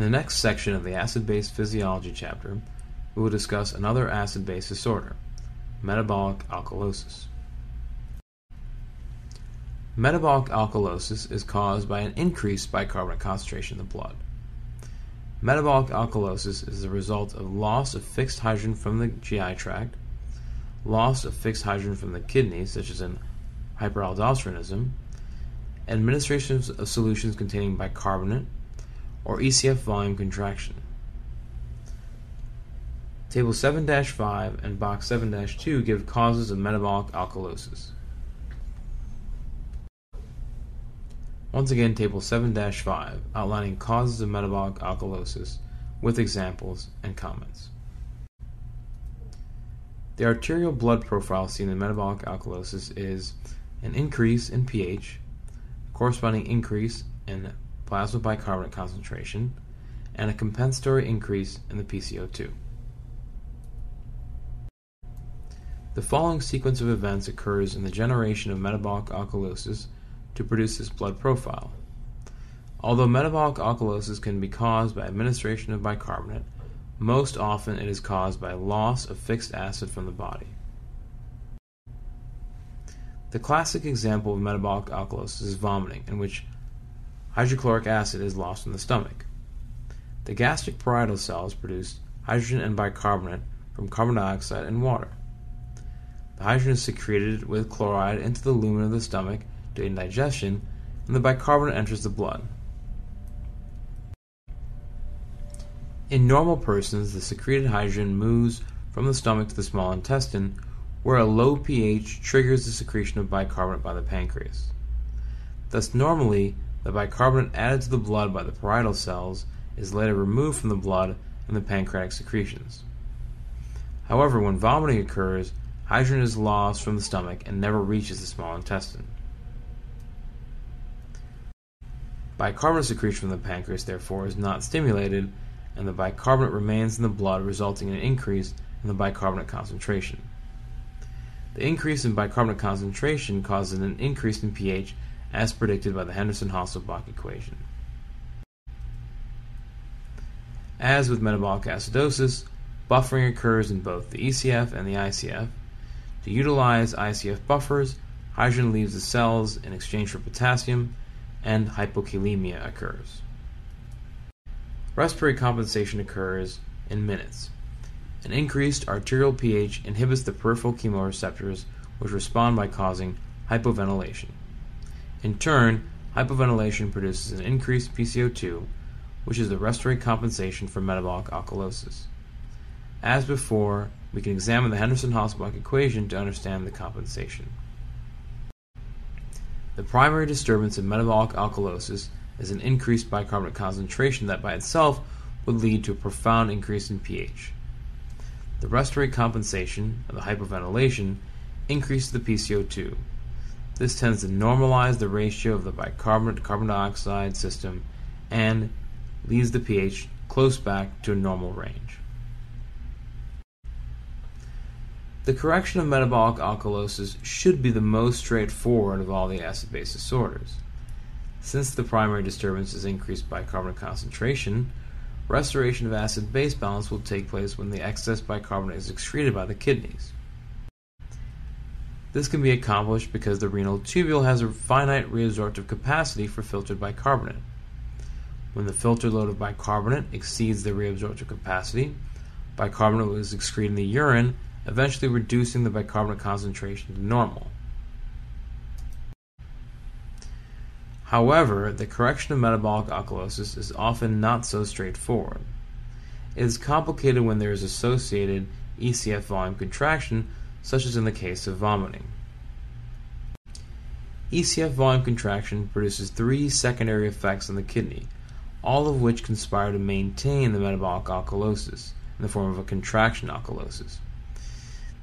In the next section of the acid-base physiology chapter, we will discuss another acid-base disorder, metabolic alkalosis. Metabolic alkalosis is caused by an increased bicarbonate concentration in the blood. Metabolic alkalosis is the result of loss of fixed hydrogen from the GI tract, loss of fixed hydrogen from the kidneys, such as in hyperaldosteronism, administration of solutions containing bicarbonate, or Ecf volume contraction. Table 7-5 and Box 7-2 give causes of metabolic alkalosis. Once again, Table 7-5, outlining causes of metabolic alkalosis with examples and comments. The arterial blood profile seen in metabolic alkalosis is an increase in pH, corresponding increase in plasma bicarbonate concentration, and a compensatory increase in the PCO2. The following sequence of events occurs in the generation of metabolic alkalosis to produce this blood profile. Although metabolic alkalosis can be caused by administration of bicarbonate, most often it is caused by loss of fixed acid from the body. The classic example of metabolic alkalosis is vomiting, in which hydrochloric acid is lost in the stomach. The gastric parietal cells produce hydrogen and bicarbonate from carbon dioxide and water. The hydrogen is secreted with chloride into the lumen of the stomach during digestion, and the bicarbonate enters the blood. In normal persons, the secreted hydrogen moves from the stomach to the small intestine, where a low pH triggers the secretion of bicarbonate by the pancreas. Thus, normally, the bicarbonate added to the blood by the parietal cells is later removed from the blood in the pancreatic secretions. However, when vomiting occurs, hydrogen is lost from the stomach and never reaches the small intestine. Bicarbonate secretion from the pancreas, therefore, is not stimulated, and the bicarbonate remains in the blood, resulting in an increase in the bicarbonate concentration. The increase in bicarbonate concentration causes an increase in pH as predicted by the Henderson-Hasselbalch equation. As with metabolic acidosis, buffering occurs in both the ECF and the ICF. To utilize ICF buffers, hydrogen leaves the cells in exchange for potassium, and hypokalemia occurs. Respiratory compensation occurs in minutes. An increased arterial pH inhibits the peripheral chemoreceptors, which respond by causing hypoventilation. In turn, hypoventilation produces an increased PCO2, which is the respiratory compensation for metabolic alkalosis. As before, we can examine the Henderson-Hasselbalch equation to understand the compensation. The primary disturbance of metabolic alkalosis is an increased bicarbonate concentration that by itself would lead to a profound increase in pH. The respiratory compensation of the hypoventilation increases the PCO2. This tends to normalize the ratio of the bicarbonate to carbon dioxide system and leaves the pH close back to a normal range. The correction of metabolic alkalosis should be the most straightforward of all the acid-base disorders. Since the primary disturbance is increased bicarbonate concentration, restoration of acid-base balance will take place when the excess bicarbonate is excreted by the kidneys. This can be accomplished because the renal tubule has a finite reabsorptive capacity for filtered bicarbonate. When the filter load of bicarbonate exceeds the reabsorptive capacity, bicarbonate is excreted in the urine, eventually reducing the bicarbonate concentration to normal. However, the correction of metabolic alkalosis is often not so straightforward. It is complicated when there is associated Ecf volume contraction, such as in the case of vomiting. Ecf volume contraction produces three secondary effects on the kidney, all of which conspire to maintain the metabolic alkalosis in the form of a contraction alkalosis.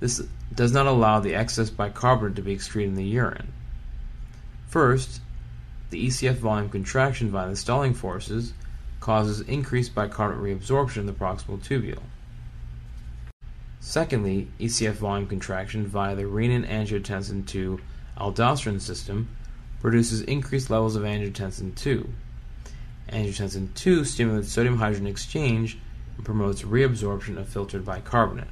This does not allow the excess bicarbonate to be excreted in the urine. First, the Ecf volume contraction via the stalling forces causes increased bicarbonate reabsorption in the proximal tubule. Secondly, Ecf volume contraction via the renin-angiotensin II aldosterone system produces increased levels of angiotensin II. Angiotensin II stimulates sodium-hydrogen exchange and promotes reabsorption of filtered bicarbonate.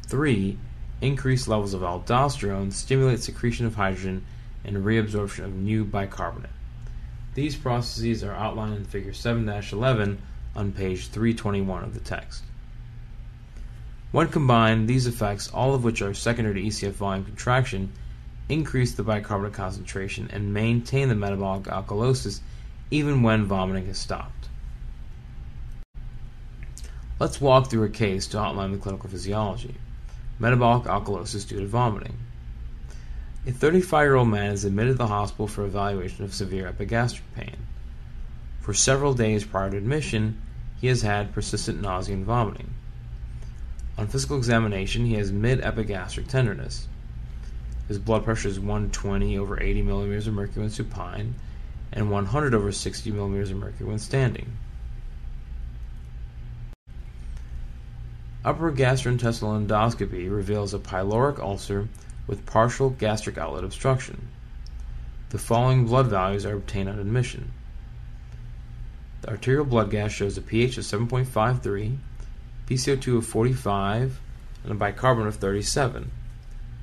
3. Increased levels of aldosterone stimulate secretion of hydrogen and reabsorption of new bicarbonate. These processes are outlined in Figure 7-11 on page 321 of the text. When combined, these effects, all of which are secondary to Ecf volume contraction, increase the bicarbonate concentration and maintain the metabolic alkalosis even when vomiting is stopped. Let's walk through a case to outline the clinical physiology. Metabolic alkalosis due to vomiting. A 35-year-old man is admitted to the hospital for evaluation of severe epigastric pain. For several days prior to admission, he has had persistent nausea and vomiting. On physical examination, he has mid-epigastric tenderness. His blood pressure is 120 over 80 millimeters of mercury when supine and 100 over 60 millimeters of mercury when standing. Upper gastrointestinal endoscopy reveals a pyloric ulcer with partial gastric outlet obstruction. The following blood values are obtained on admission. The arterial blood gas shows a pH of 7.53, PCO2 of 45, and a bicarbonate of 37.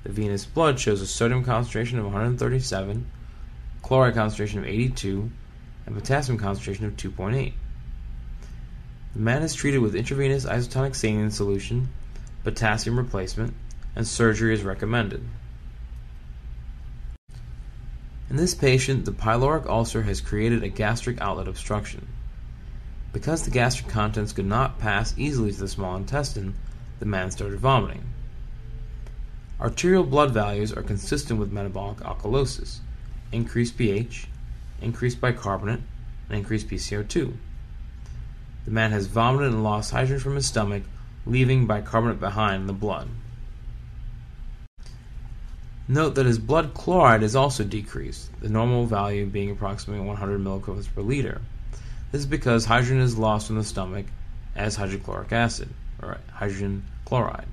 The venous blood shows a sodium concentration of 137, chloride concentration of 82, and potassium concentration of 2.8. The man is treated with intravenous isotonic saline solution, potassium replacement, and surgery is recommended. In this patient, the pyloric ulcer has created a gastric outlet obstruction. Because the gastric contents could not pass easily to the small intestine, the man started vomiting. Arterial blood values are consistent with metabolic alkalosis, increased pH, increased bicarbonate, and increased PCO2. The man has vomited and lost hydrogen from his stomach, leaving bicarbonate behind in the blood. Note that his blood chloride is also decreased, the normal value being approximately 100 milliequivalents per liter. This is because hydrogen is lost from the stomach as hydrochloric acid, or hydrogen chloride.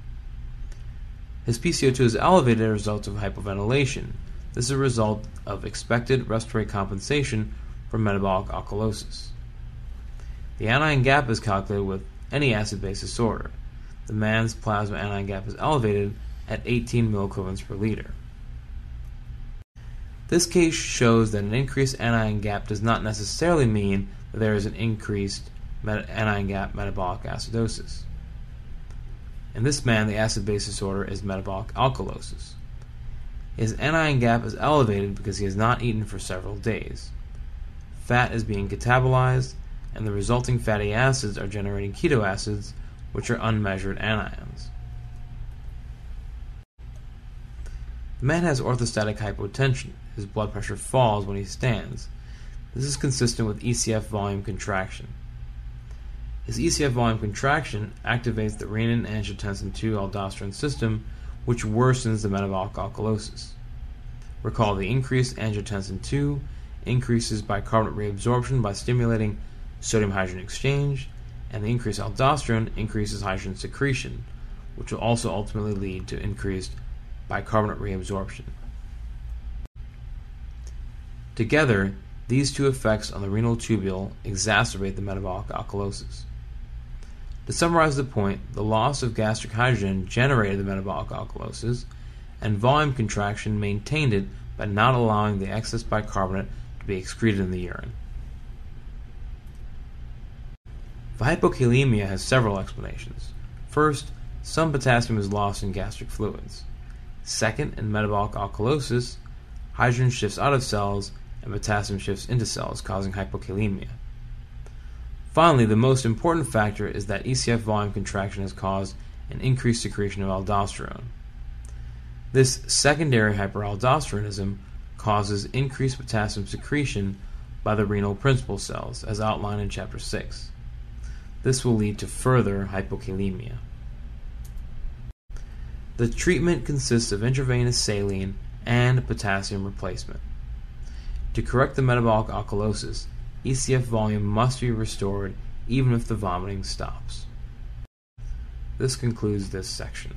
His PCO2 is elevated as a result of hypoventilation. This is a result of expected respiratory compensation for metabolic alkalosis. The anion gap is calculated with any acid-base disorder. The man's plasma anion gap is elevated at 18 milliequivalents per liter. This case shows that an increased anion gap does not necessarily mean that there is an increased anion gap metabolic acidosis. In this man, the acid-base disorder is metabolic alkalosis. His anion gap is elevated because he has not eaten for several days. Fat is being catabolized, and the resulting fatty acids are generating ketoacids, which are unmeasured anions. The man has orthostatic hypotension. His blood pressure falls when he stands. This is consistent with Ecf volume contraction. His Ecf volume contraction activates the renin-angiotensin II aldosterone system, which worsens the metabolic alkalosis. Recall the increased angiotensin II increases bicarbonate reabsorption by stimulating sodium-hydrogen exchange, and the increased aldosterone increases hydrogen secretion, which will also ultimately lead to increased bicarbonate reabsorption. Together, these two effects on the renal tubule exacerbate the metabolic alkalosis. To summarize the point, the loss of gastric hydrogen generated the metabolic alkalosis, and volume contraction maintained it by not allowing the excess bicarbonate to be excreted in the urine. The hypokalemia has several explanations. First, some potassium is lost in gastric fluids. Second, in metabolic alkalosis, hydrogen shifts out of cells and potassium shifts into cells, causing hypokalemia. Finally, the most important factor is that Ecf volume contraction has caused an increased secretion of aldosterone. This secondary hyperaldosteronism causes increased potassium secretion by the renal principal cells, as outlined in Chapter 6. This will lead to further hypokalemia. The treatment consists of intravenous saline and potassium replacement. To correct the metabolic alkalosis, Ecf volume must be restored even if the vomiting stops. This concludes this section.